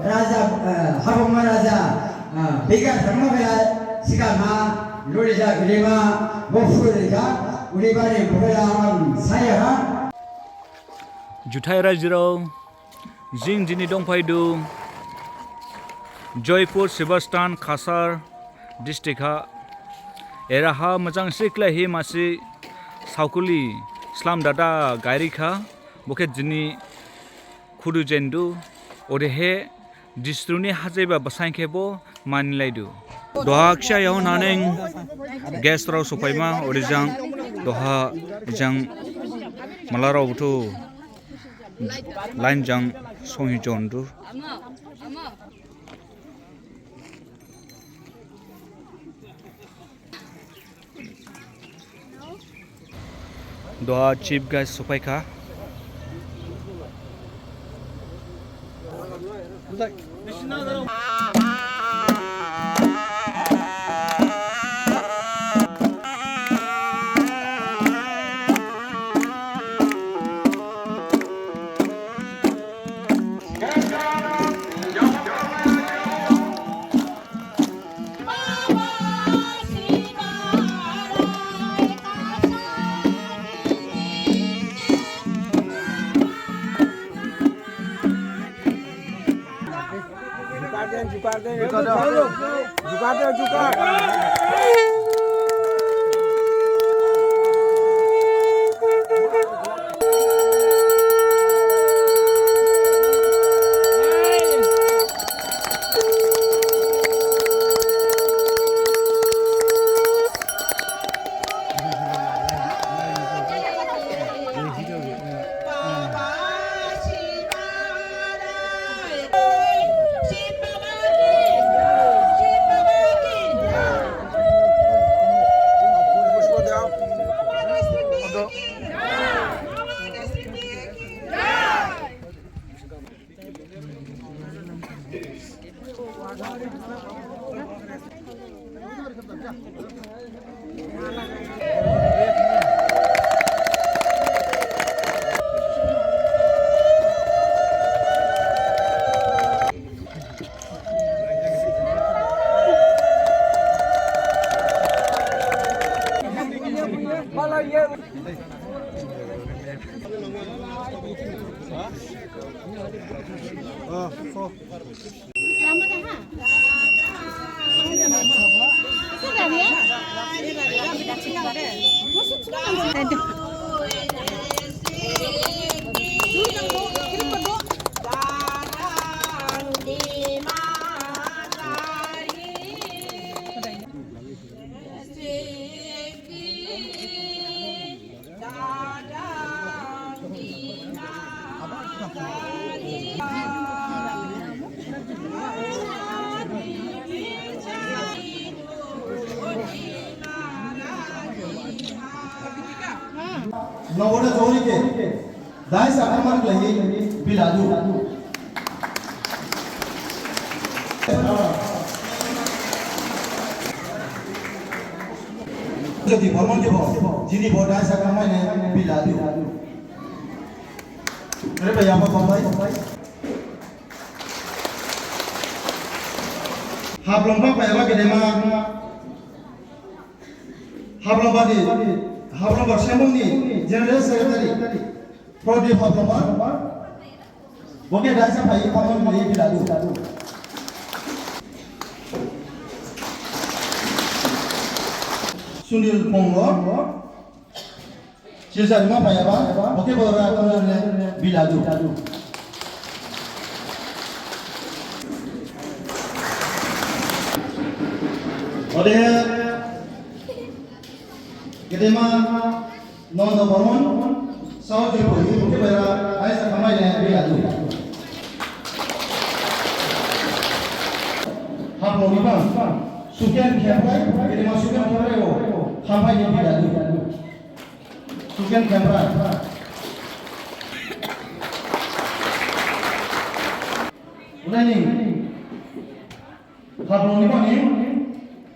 Raja Habuma Raja Bega Dhammakaya Sigama Lurija Gilima Bofurika Ulibari Bukayaman Sayara Juthai Rajiro Jing Jini Dongpaidu Joypur Sibastan Khasar District ha Eraha Majang Sikla hi masi Saukuli Slam Dada Gairika Buket Jini Kudu Jendu Odehe Distruni Hazeba Basankebo Manilaidu Doha Ksha Yahu Naneng Gestrau Supaima Orijang Doha Jang Malarau tu Line Jang Songhi Jondu Doha Chief Guys Supaika Naboda Jori ke Dai Sakaman Lahi Biladu Jadi Bharman ke Bo Jini Bo Dai Sakaman ne Biladu Mere bhai apa bhai Hablomba payaba ke dema Hablomba di Hablomba Shambungni General Secretary Prodi Hablomba Boke Dai Sakaman Hablomba Lahi Biladu Sunil Pongo Sisa lima payaba Boke Bora Hablomba Biladu Ode Kedema Nondo Bharman South Jepur Boke Bora Dai Sakaman Biladu Hablomba Sukian Kempai Kedema Sukian Kempai Hampai Biladu Sukian Kempai Ulani Hablomba ni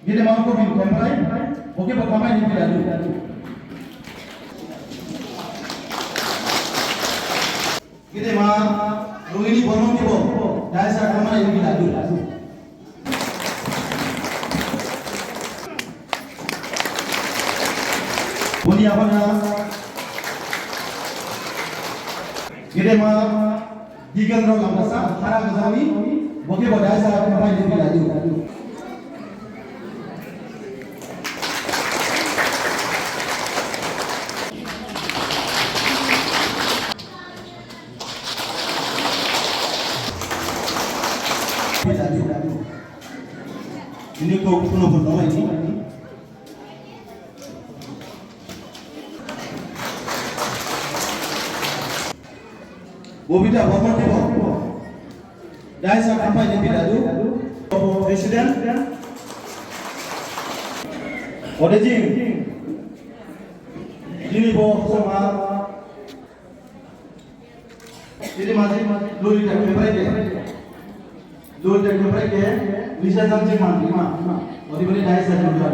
Gede mau ko bin Kempai Boke Bora Hampai Biladu Gede ma Rohini Bharman ki bo Dai Sakaman Girema Gigandro Lamasa Hara Gazami Boke Bodasa Kampai di Biladu. Ini kau punya bernama ini. Bobida Bapak Tibo. Daisa kampanye Biladu. Presiden. Odejing. Ini bo sama. Jadi masih lori tak berapa Dua tak berapa bisa sampai mana? Orang boleh dah saya jual.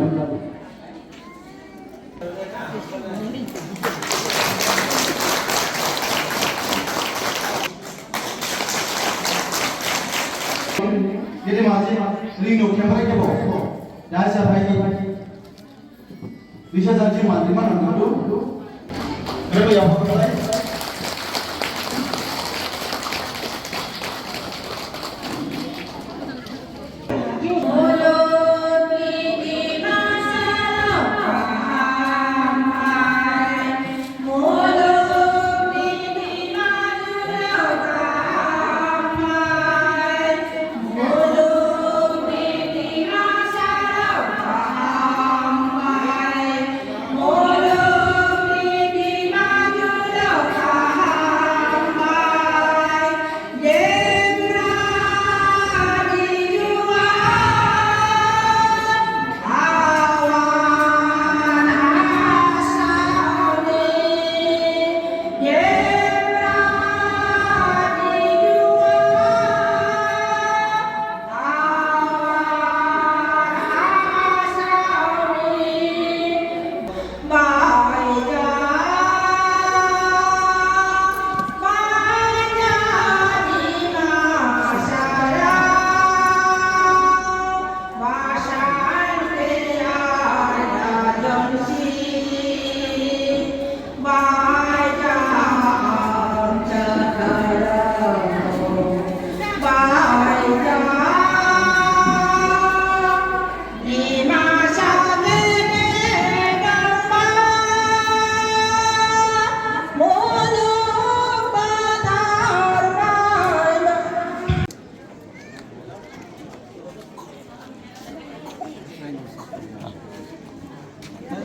Jadi masih lino kamera ke bawah. Dah saya bagi bisa sampai mana? Dulu. Berapa yang boleh?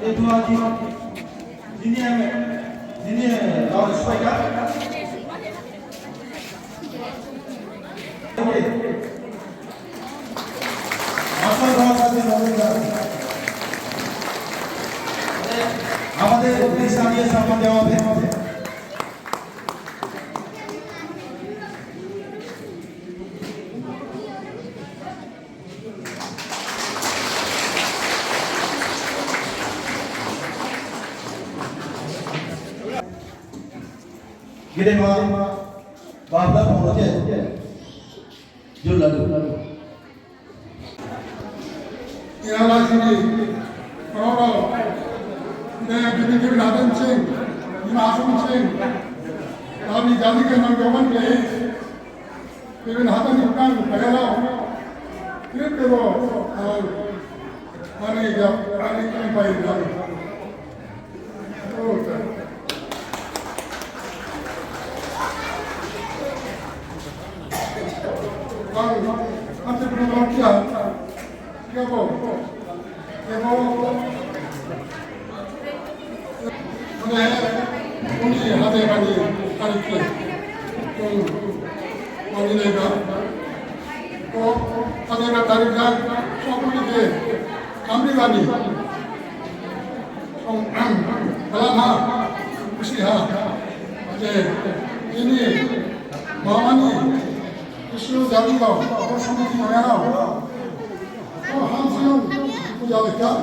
Itu lagi ini harus supaya asal bahasa Indonesia আমাদের স্থানীয় সম্মান দেওয়া হবে Girema Babla Pomoje Juladu Ialah sini kalau dia kita datang cing, ini asam cing, kami jadi kena kawan ke, kita datang bukan payah, kita kero, mana jauh, mana yang baik jauh. Nanti belum siap, siapa? Ini ada bani tarik, bani lega. Oh, ada tarik kan? Siapa ni? Kami bani. Oh, lama, usia. Ini mama ni. Isu jadi kau, kau sama dia kau. Oh, hamsiun, aku jadi kau,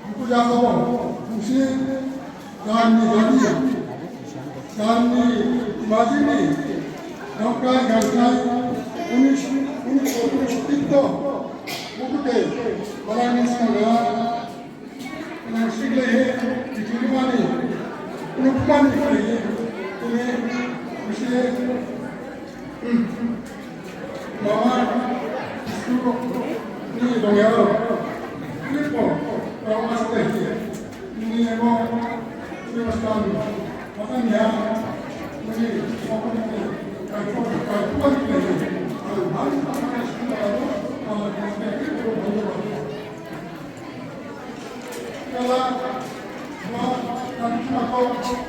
aku jadi kau. Mesti kami jadi, kami masih ni. Nampak kerja, unis itu, bukan orang ini semua. Nasi leh, dicuri mana? Lupa ni, ini mesti bahwa justru ini dong ya, ini kok kalau masih ini emang ini masih makanya ini apa ini kayak ini harus apa kalau itu kalau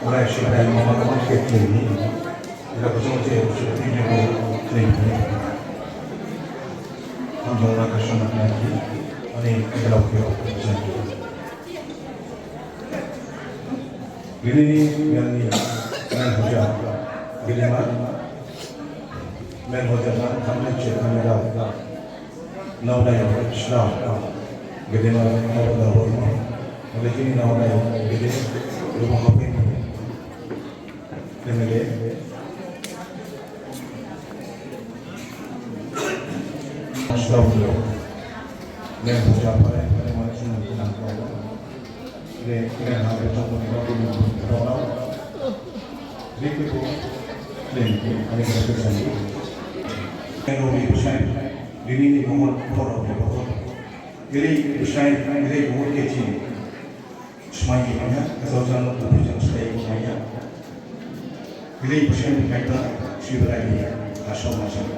Mulai dari mama kecil ini, kita bersama sudah video klip ini. Anjingnya kesannya lagi, ini kita lakukan jadi. Ini yang ini, kan hujan, ini mana? Men hujan mana? Kami cek kami dah, nauna yang sedang, gede mana nauna orang, oleh ini nauna yang gede, rumah kami. Nemele Astagfirullah nem siapa yang masih menggunakan Allah ini harus contoh orang itu lagi ada kesan yang lebih besar ini mohon orang betul jadi besar ini mohon kecil semuanya kesan untuk berjalan sebaiknya Bila persen kata siberai asal masal.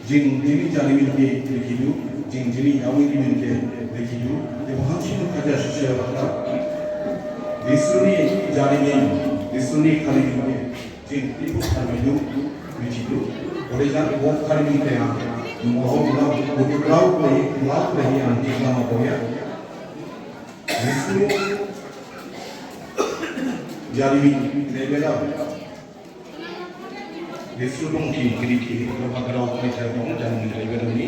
Jin jalimin ke begitu, jin awin ke begitu. Demoham sih kerja sosial kita. Disuni jalimin, disuni kalimin ke jin itu kalimin begitu. Oleh jangan buat kalimin ke yang mohon buat laut lagi anti nama koya. Disuni jalimin lebela. Disuruh mungkin kiri kalau background kita orang jangan menjadi begini.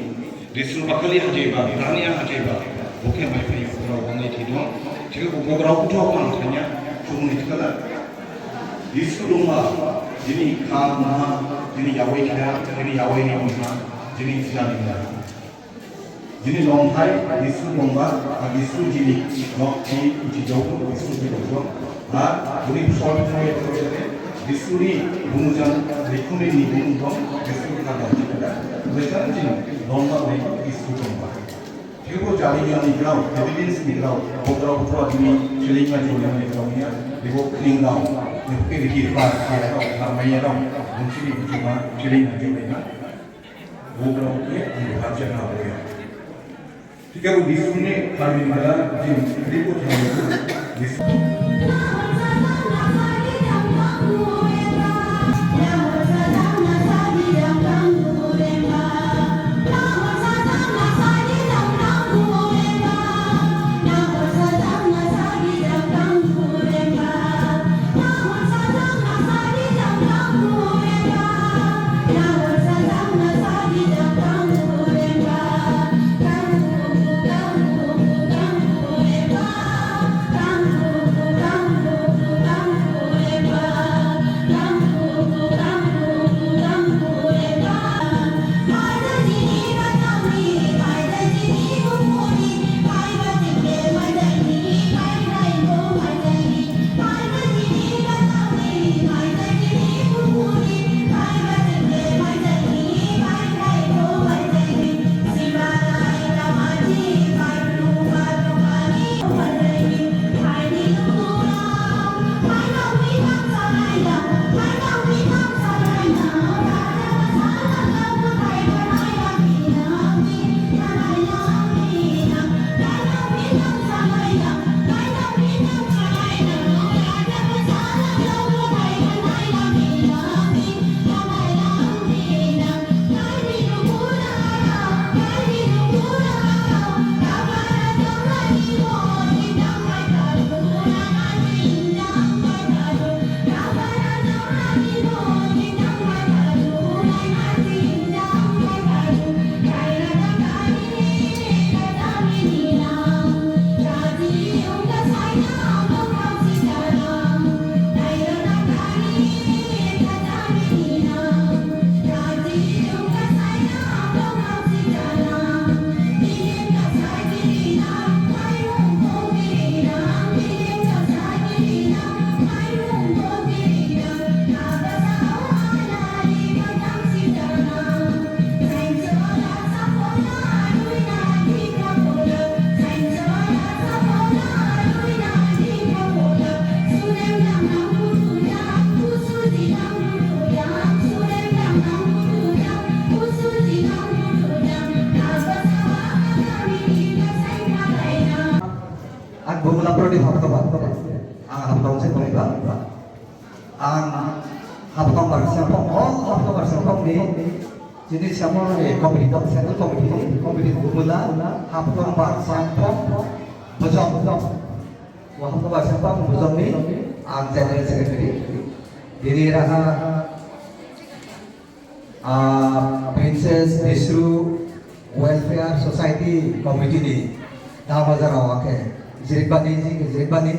Disuruh bakal yang jeba, berani yang jeba. Bukan macam yang background itu dong. Jika background itu apa namanya? Cuma itu kan. Disuruh mah, jadi kamah, jadi yawai kita, jadi yawai ni orang, jadi siapa ni? Jadi long time disuruh mah, disuruh jadi long time uji jauh, disuruh jadi jauh. Jadi soal itu Disuri bumujan rekomend ni bumujang disuri kada kita. Mereka ni lomba mereka disuri lomba. 최고 자리니까 에비던스니까 보더라도 이 실링만 조리하는 거냐 그리고 클린다운 이렇게 이렇게 봐라고 가만히라고 문실이 부족한 실링만 조리나 보더라도에 안가져나 보여. 그러니까 미술이 가르니까 지금 그리고 저는 미술 Bumula perlu dihapkapan hapkong saya boleh hapkong bersempong hapkong bersempong di jenis siapa komedi satu komedi bumula hapkong bersempong bujong hapkong bersempong bujong ni general secretary diri raha Princess Desru Welfare Society Committee ni dah bazar awak ke Ziribani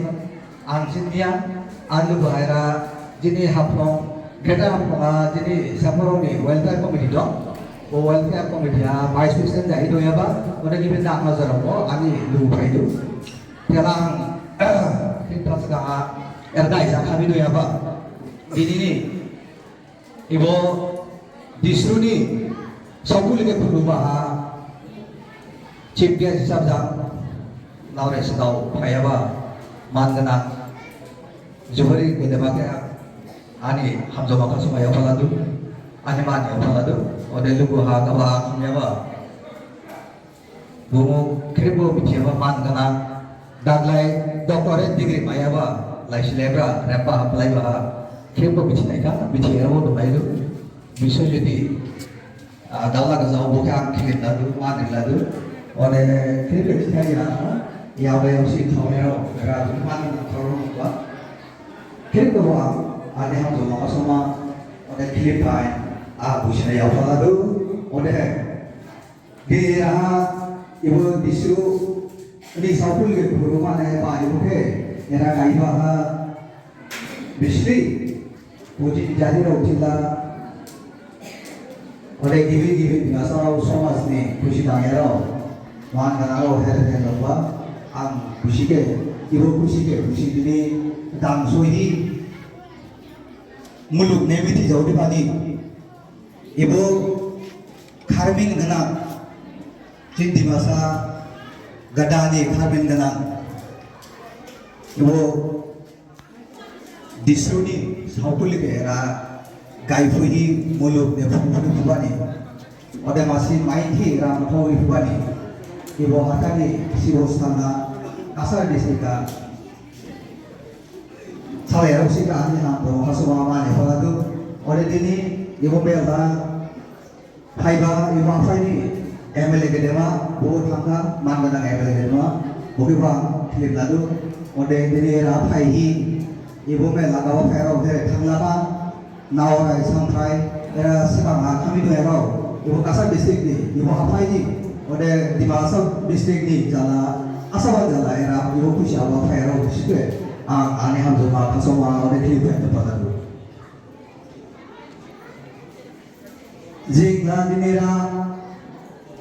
Ansinia Anu Bahira Jini Hapong Greater Hapong Jini Samaroni Welfare Committee dong Welfare Committee Vice President dah itu ya ba udah kita nak mazar awak ani lupa itu telang kita sekarang erdai kami itu ya ba ini ni ibu Desru ni Sokul ke perubahan Chief Guest Sabda Laure sedau payaba mangana Johari kedebaknya ani hamzo maka semaya paladu ani mani paladu ode lugu ha kaba kumyaba bumu kribo bicheba mangana daglai doctorate degree payaba lai selebra repa apply ba kribo bichinai ka bichera wo domailu bisa jadi dalam kesal bukan kita tu mana ladu oleh kribo saya yang berisi thomero kerana mana thorong apa kribo ada yang tu maka semua oleh kripai busnya yang ladu oleh dia ibu disu ini sapul ke rumah ni pak ibu ke era kaiba bisri puji jadi rojila oleh givi biasa somas ni kusi dayaro wan kanaro her lomba ang kusi ke ini dang sohi muluk nemiti jauh di pani ibu karming kena cinti masa gadani karbin gana ibo disruni saukuli ke era gaifui muluk ne phumphuni phubani ode masi maithi ram thoi phubani ibo hatani sibostana kasar disika sawe rusika ani ham to hasuma mane phadu ode dini ibo bela phaiba ibo phaini MLA ke dema bo thanga mangana MLA ke dema bobi ba philip ladu ode dini era phaihi ibo me lagawa phairo de thangla ba nawa sampai era sebang kami tu era ibu kasar district ni ibu apa ini ode di Masau district ni jala asal jala era ibu kusi awak era kusi aneh ham cuma kasoma ode di ibu itu pada tu jika di era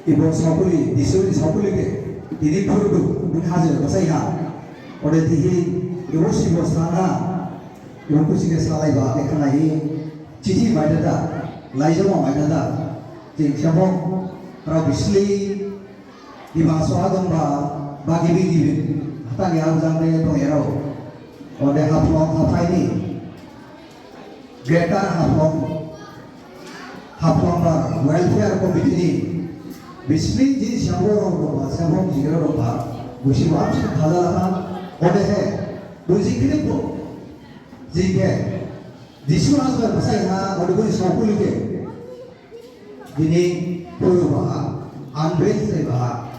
ibu sapuli disuri sapuli ke ini perlu hasil pasai ha ode tihi ibu si bos sana ibu kusi ke salai bah kerana ini cici macam dah, lain macam dah. Jadi siapa kalau bisli di masa agam bagi bagi, hatta ni harus sampai tu era. Ode haflong apa ini? Greater haflong welfare committee ni. Bisli jadi siapa orang siapa jiran orang, bukan macam khala lah. Ode he, bukan kiri pun, jadi Disu asal pasai ha, orang pun sapul ke. Ini puluh bah, anbel se bah,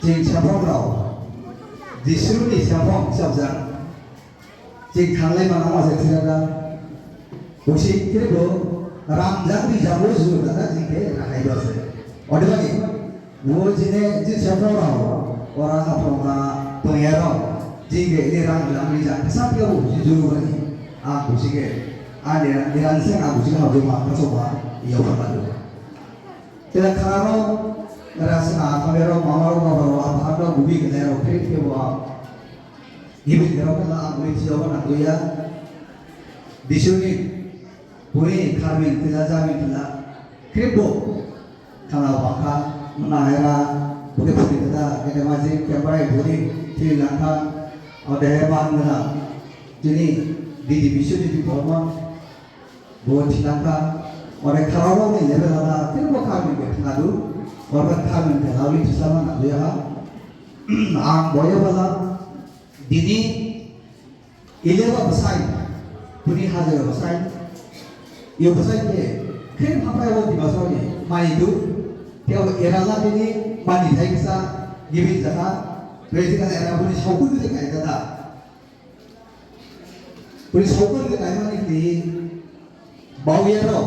jeng siapa orang, disu ni siapa siapa, jeng khalai mana masih tidak. Usi kira tu, Ramzan ni jamu sudah ada jeng ke rakyat dosa. Orang lagi, वो जिन्हें जिन शब्दों और अपना पंयारों जिनके लिए रंग लंबी जाते सब क्या वो जरूर बनी आप उसी के आने निरांश से आप उसी का हजम आप कसोबा ये होगा तो तेरा खाना रास्ता पंयारों मामारों मामारों आप हाथों बुबी के लिए फिर के वो ये भी करो ना आप मुझे चीज़ों ना तो यार दिशोनी पूरी खामिल तिला जामिल तिला क्रिप्टो खाना बाका नायरा बुके बुके kita kita masih kembali budi Sri Lanka ada hebat mana jadi di divisi di Burma buat Sri Lanka orang kalau ni level ada tidak bakal kita ngadu orang kami kita lalu bersama nak lihat ang boya bala dini ilewa besar puni hajar besar ia besar ke kan apa yang di masa ni mai itu dia era lah ini pani saya kisah gimana jahat presiden era pun sokul itu kaya kata pun sokul itu kaya mana ini bau ya ro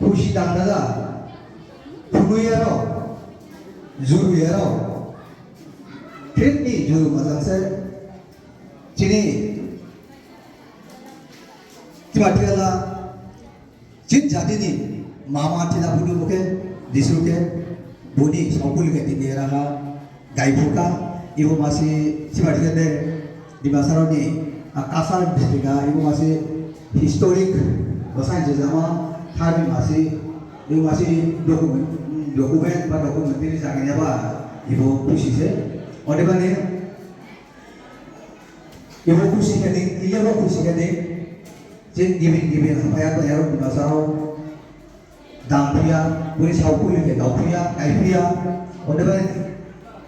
puisi tanda dah punu ya ro juru ya ro ini juru macam saya sini cuma dia lah jin jadi ni मामा चिला बुनी मुके दिसु के बुनी सौकुल के दिन era ha gaibuka ibu masih siapa dia deh di Masaro ni Kasar distrika ibu masih historik bahasa Jema kami masih ibu masih dokumen pada dokumen ini sangatnya apa ibu khusus oleh mana ibu khusus ni iya ibu khusus ni jadi gimana apa yang terjadi di Masaro Dampria, boleh saukuli ke dampria, gaipria, orang mana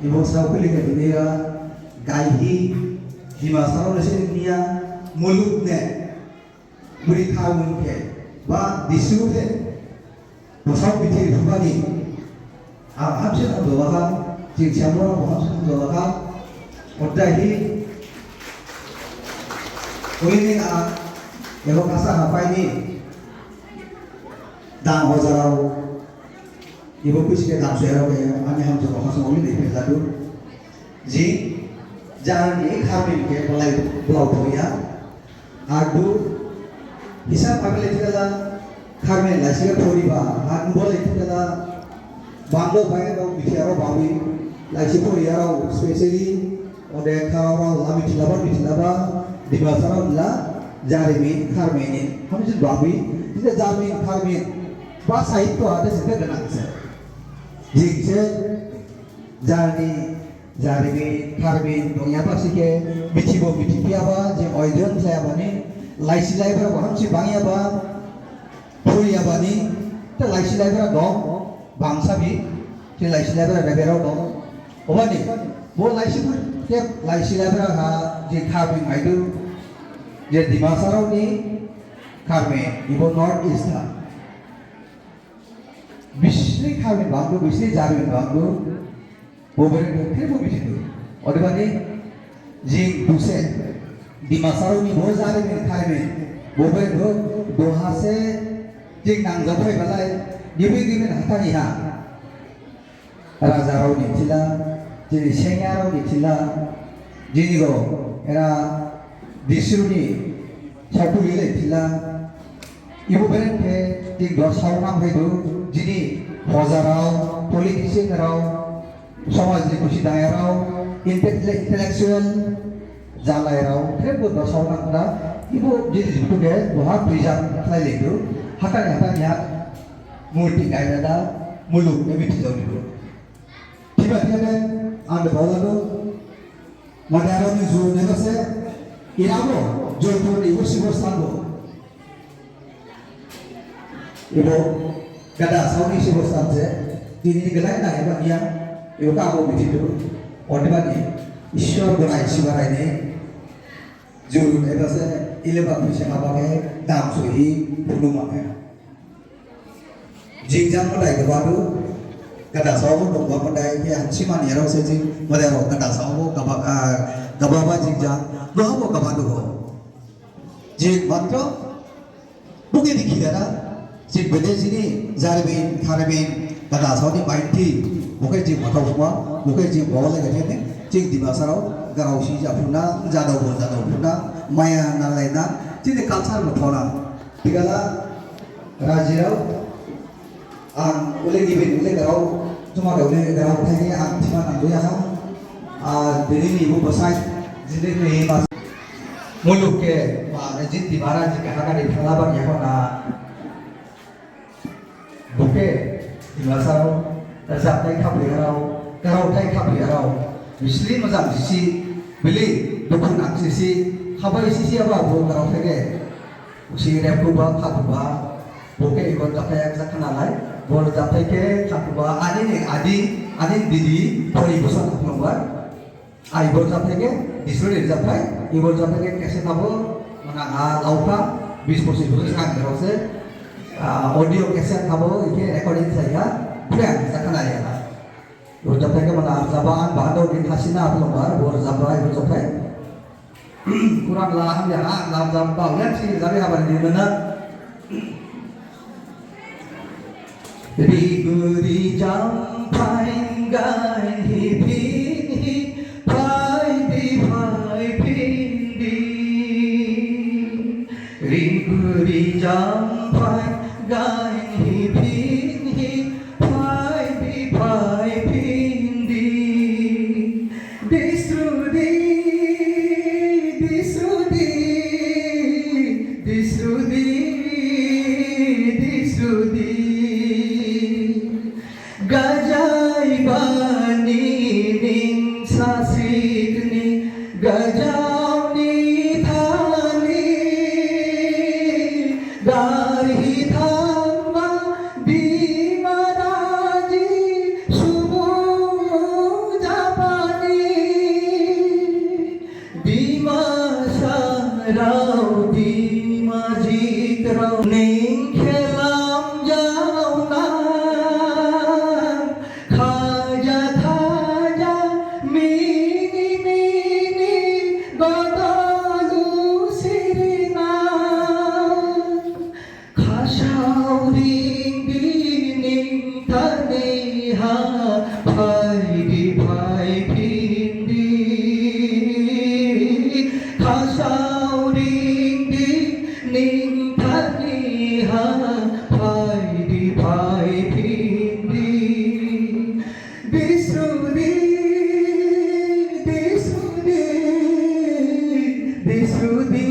ibu saukuli ke dunia, gaihi, di masa lalu sebenarnya mulutnya boleh tahu ke, bah disu ke, besar bitir bani, apa sih yang doakan, jika siapa orang apa sih yang doakan, orang ini ibu kasar apa ini? दाम हो जाओ ये वो कुछ के दाम से हो गए अन्य हम जो बहुत समझ नहीं पा रहे जी जान ये खाने के बलाई ब्लॉक हो गया आडू हिसाब पकड़ लेते थे खाने लाइसे का थोड़ी बार आडू बोल लेते थे बांगो भाई तो बिचारो बाबी लाइसे को यारो स्पेशली और देखा और लामी चिलाबा दिवासरा ला जारिमी खाने ने हम जो बाबी इसे जारिमी खाने bahasa itu ada juga dengan saya. Jika जारनि जारिमिन खारबिन दंयाबा सिके मिथिबो मिथियाबा जे अयदन जायाबानि लाइसिलाइफोरा बहामसि बाङियाबा फुरियाबानि ते लाइसिलाइफोरा दं बांसाबि जे लाइसिलाइफोरा बेराव दं अबानि बो लाइसिफोर के लाइसिलाइफोरा हा जे खारबिन आइदु जे दिमासारावनि खारमे इबो नॉर्थ ईस्ट था बिस्नि खारबिन बांगो बिस्नि जारिमिन बांगो बोबरे खेबो बिथिदु अदेबानि जिं दुसे दिमासारावनि बो जारिमिन खारमे बोबरे दो दोहासे जिं नांजाबाय बालाय गिबि गिबि हाथानि हा राजारावनि थिला जिनि सेंयारावनि थिला जिनिगो एरा दिसुनि सावकुलिले थिला इबो बेरेंखे जिं दो सावनां फैदु जिनि हजाराव पलिटिशियानराव समाजनि खुसि दायाराव इंटेलेक्चुअल जालायराव खेबो दो सावनांदा इबो जिनि जितुके बहा प्रिजार्भ खालायलेदु हाथानि हा मूर्ति गायदा मुलुग बेबिथि जावनिबो थिबाथियाने आं बावलानो मदारावनि जु नेबासे इराबो जयपुर इबो शिवस्थानबो इबो गदा सावनि शिवस्थान से दिनै गलाय ना एबा निया इबो काबो बिथिदु अदेबानि ईश्वर गनाय सिबारायने जु नेबासे इलेबा फैसा माबाके दाम सहि फुनुमाके जिंजां मदाय गबादु गदा सावबो दंबा मदाय के हानसिमानि याराव से जिं मदाय रो गदा सावबो गबाबा जिंजां गहाबो गबादु हो जे मात्र बुगे दिखिदारा जे बदे जिनि जारिमिन खारबिन गदा सावनि बायथि बुके जिं माथावमा बुके जिं बावले गथेने जिं दिमासाराव गारावसि जाफुना जादावफुना माया नालायना जिनि कालचार मथना तिगाला राजिराव आं उले गिबिन उले गाराव जुमा उले गाराव थाइने आं थिमा नांगोया दिनै निबो बसाय जिनै नै मास मुलुगके माने जिति बारा जिका हागानि थालाबार याखना बुके दिमासाराव जाथाय खाबलियाराव गारावथाय खाबलियाराव बिस्रि मोजां सिसि बिलि दुखु नांसिसि खाबाय सिसियाबा बो गारावथायके सिरेबखौबा खाबुबा बुके इगन जाथाय जाखनालाय बोल जाथायके खाबुबा आदि दिदी फरि बसन खाबुबा आई बोल जाथायके दिसुरि जाथाय इबोल जाथायके कैसे थाबो मना लाउफा 20-25 बोसोर गांगरावसे ऑडियो कैसेट थाबो इके रेकॉर्डिंग जायगा फ्रेम जाखनालाय बोल जाथायके मना जाबान बादो दिन हासिना आपलंबार बोल जाबाय बोल जाथाय kurang lahan ya lam jam banget sih tapi apa di mana Riguri jampai gai hipi pai di pai pindi Riguri jampai gai hipi pai di pai pindi Disrudi Gajai bani ning sasikni gajau ni thani dari thamma dimaraji sumu japani dimasarau dimajikrau ning khelam jauna Disrudi